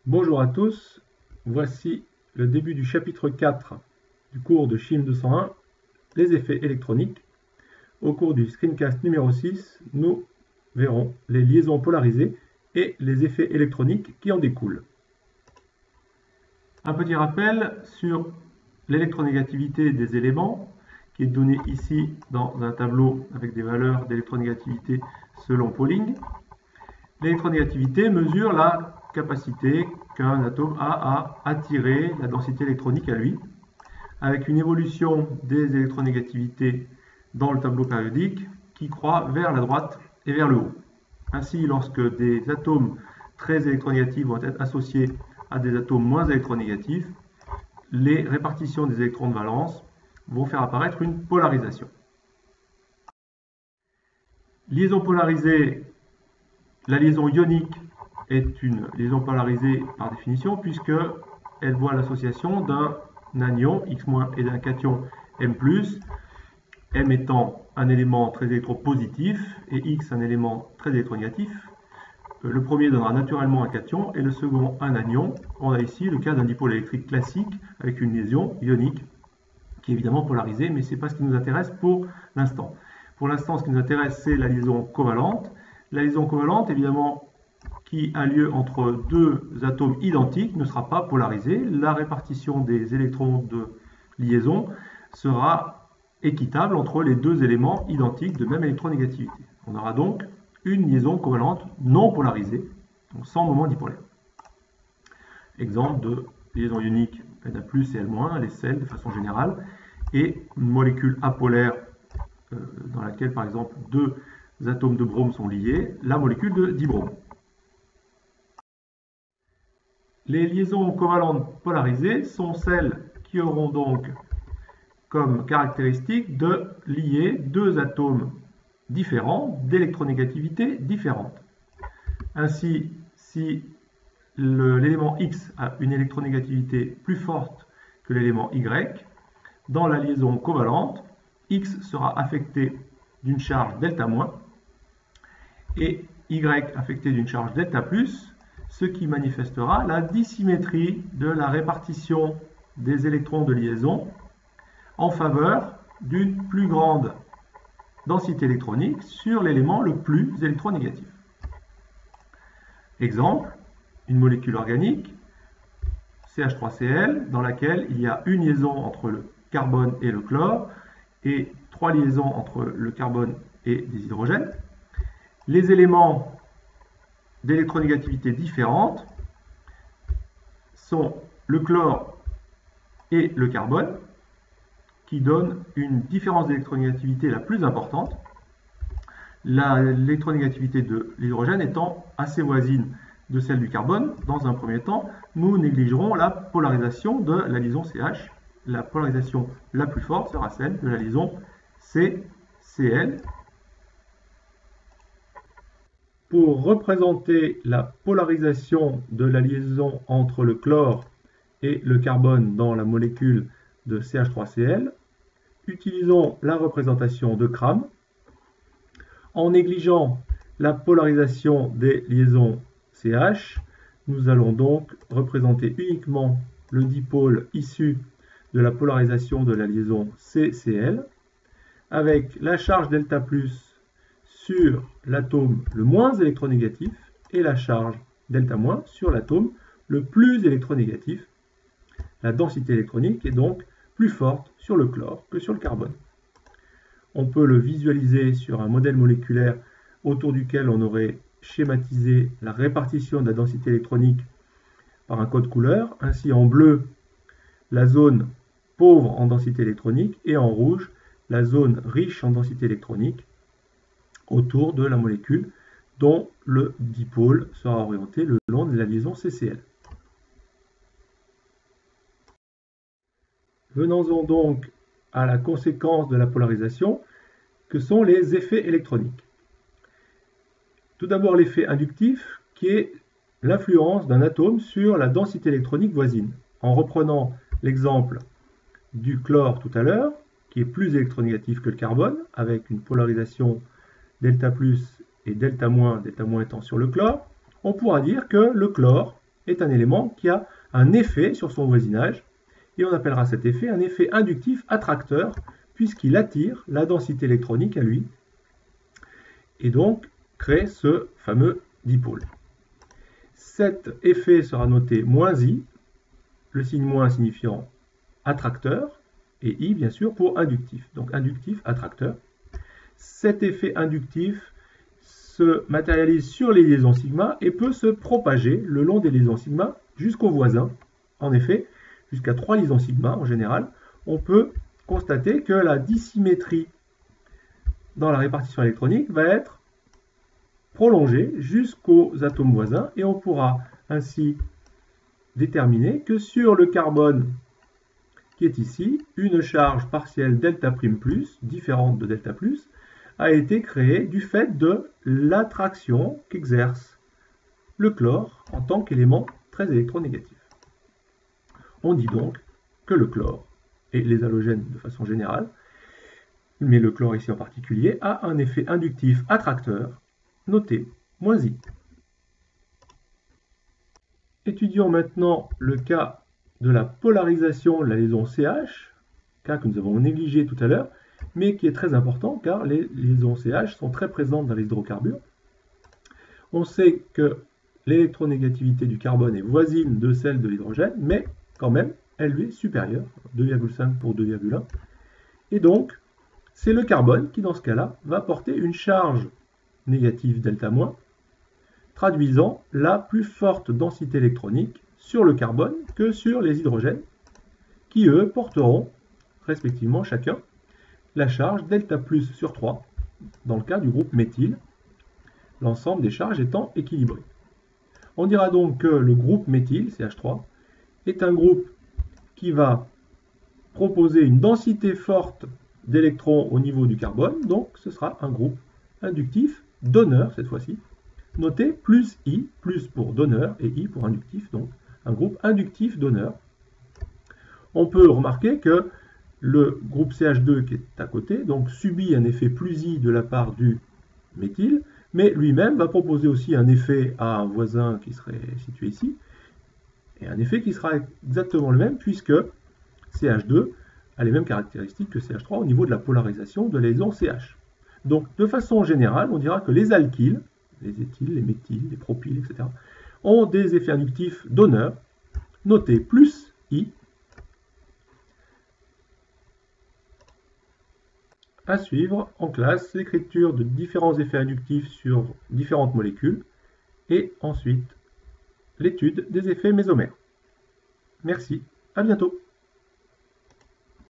Bonjour à tous, voici le début du chapitre 4 du cours de Chim 201, les effets électroniques. Au cours du screencast numéro 6, nous verrons les liaisons polarisées et les effets électroniques qui en découlent. Un petit rappel sur l'électronégativité des éléments, qui est donnée ici dans un tableau avec des valeurs d'électronégativité selon Pauling. L'électronégativité mesure la capacité qu'un atome a à attirer la densité électronique à lui, avec une évolution des électronégativités dans le tableau périodique qui croît vers la droite et vers le haut. Ainsi, lorsque des atomes très électronégatifs vont être associés à des atomes moins électronégatifs, les répartitions des électrons de valence vont faire apparaître une polarisation. Liaison polarisée, la liaison ionique est une liaison polarisée par définition puisqu'elle voit l'association d'un anion X- et d'un cation M+, M étant un élément très électropositif et X un élément très électronégatif. Le premier donnera naturellement un cation et le second un anion. On a ici le cas d'un dipôle électrique classique avec une liaison ionique qui est évidemment polarisée, mais ce n'est pas ce qui nous intéresse pour l'instant. Pour l'instant, ce qui nous intéresse, c'est la liaison covalente. La liaison covalente, évidemment, qui a lieu entre deux atomes identiques, ne sera pas polarisée. La répartition des électrons de liaison sera équitable entre les deux éléments identiques de même électronégativité. On aura donc une liaison covalente non polarisée, donc sans moment dipolaire. Exemple de liaison ionique Na+ et L-, les sels de façon générale, et une molécule apolaire dans laquelle par exemple deux atomes de brome sont liés, la molécule de dibrome. Les liaisons covalentes polarisées sont celles qui auront donc comme caractéristique de lier deux atomes différents d'électronégativité différente. Ainsi, si l'élément X a une électronégativité plus forte que l'élément Y, dans la liaison covalente, X sera affecté d'une charge delta- et Y affecté d'une charge delta+, ce qui manifestera la dissymétrie de la répartition des électrons de liaison en faveur d'une plus grande densité électronique sur l'élément le plus électronégatif. Exemple, une molécule organique, CH3Cl, dans laquelle il y a une liaison entre le carbone et le chlore, et trois liaisons entre le carbone et des hydrogènes. Les éléments d'électronégativité différentes sont le chlore et le carbone, qui donnent une différence d'électronégativité la plus importante, l'électronégativité de l'hydrogène étant assez voisine de celle du carbone. Dans un premier temps, nous négligerons la polarisation de la liaison CH. La polarisation la plus forte sera celle de la liaison CCl. Pour représenter la polarisation de la liaison entre le chlore et le carbone dans la molécule de CH3Cl, utilisons la représentation de Cram. En négligeant la polarisation des liaisons CH, nous allons donc représenter uniquement le dipôle issu de la polarisation de la liaison CCl, avec la charge delta+ sur l'atome le moins électronégatif et la charge delta- sur l'atome le plus électronégatif. La densité électronique est donc plus forte sur le chlore que sur le carbone. On peut le visualiser sur un modèle moléculaire autour duquel on aurait schématisé la répartition de la densité électronique par un code couleur. Ainsi, en bleu, la zone pauvre en densité électronique et en rouge, la zone riche en densité électronique autour de la molécule dont le dipôle sera orienté le long de la liaison CCl. Venons-en donc à la conséquence de la polarisation, que sont les effets électroniques. Tout d'abord l'effet inductif, qui est l'influence d'un atome sur la densité électronique voisine. En reprenant l'exemple du chlore tout à l'heure, qui est plus électronégatif que le carbone, avec une polarisation delta+ et delta- étant sur le chlore, on pourra dire que le chlore est un élément qui a un effet sur son voisinage, et on appellera cet effet un effet inductif attracteur, puisqu'il attire la densité électronique à lui, et donc crée ce fameux dipôle. Cet effet sera noté -i, le signe moins signifiant attracteur, et i bien sûr pour inductif, donc inductif attracteur. Cet effet inductif se matérialise sur les liaisons sigma et peut se propager le long des liaisons sigma jusqu'au voisin. En effet, jusqu'à 3 liaisons sigma en général, on peut constater que la dissymétrie dans la répartition électronique va être prolongée jusqu'aux atomes voisins et on pourra ainsi déterminer que sur le carbone qui est ici, une charge partielle delta prime plus, différente de delta plus, a été créée du fait de l'attraction qu'exerce le chlore en tant qu'élément très électronégatif. On dit donc que le chlore, et les halogènes de façon générale, mais le chlore ici en particulier, a un effet inductif attracteur, noté -i. Étudions maintenant le cas de la polarisation de la liaison CH, cas que nous avons négligé tout à l'heure, mais qui est très important car les liaisons CH sont très présentes dans les hydrocarbures. On sait que l'électronégativité du carbone est voisine de celle de l'hydrogène, mais quand même, elle lui est supérieure, 2,5 pour 2,1. Et donc, c'est le carbone qui, dans ce cas-là, va porter une charge négative delta-, traduisant la plus forte densité électronique sur le carbone que sur les hydrogènes, qui eux porteront respectivement chacun la charge delta plus sur 3 dans le cas du groupe méthyle, l'ensemble des charges étant équilibré. On dira donc que le groupe méthyle, CH3, est un groupe qui va proposer une densité forte d'électrons au niveau du carbone, donc ce sera un groupe inductif donneur cette fois-ci, noté +i, plus pour donneur et i pour inductif, donc un groupe inductif donneur. On peut remarquer que le groupe CH2 qui est à côté donc subit un effet +i de la part du méthyle, mais lui-même va proposer aussi un effet à un voisin qui serait situé ici, et un effet qui sera exactement le même puisque CH2 a les mêmes caractéristiques que CH3 au niveau de la polarisation de la liaison CH. Donc de façon générale, on dira que les alkyles, les éthyles, les méthyles, les propyles, etc., ont des effets inductifs donneurs, notés +i. À suivre en classe l'écriture de différents effets inductifs sur différentes molécules et ensuite l'étude des effets mésomères. Merci, à bientôt.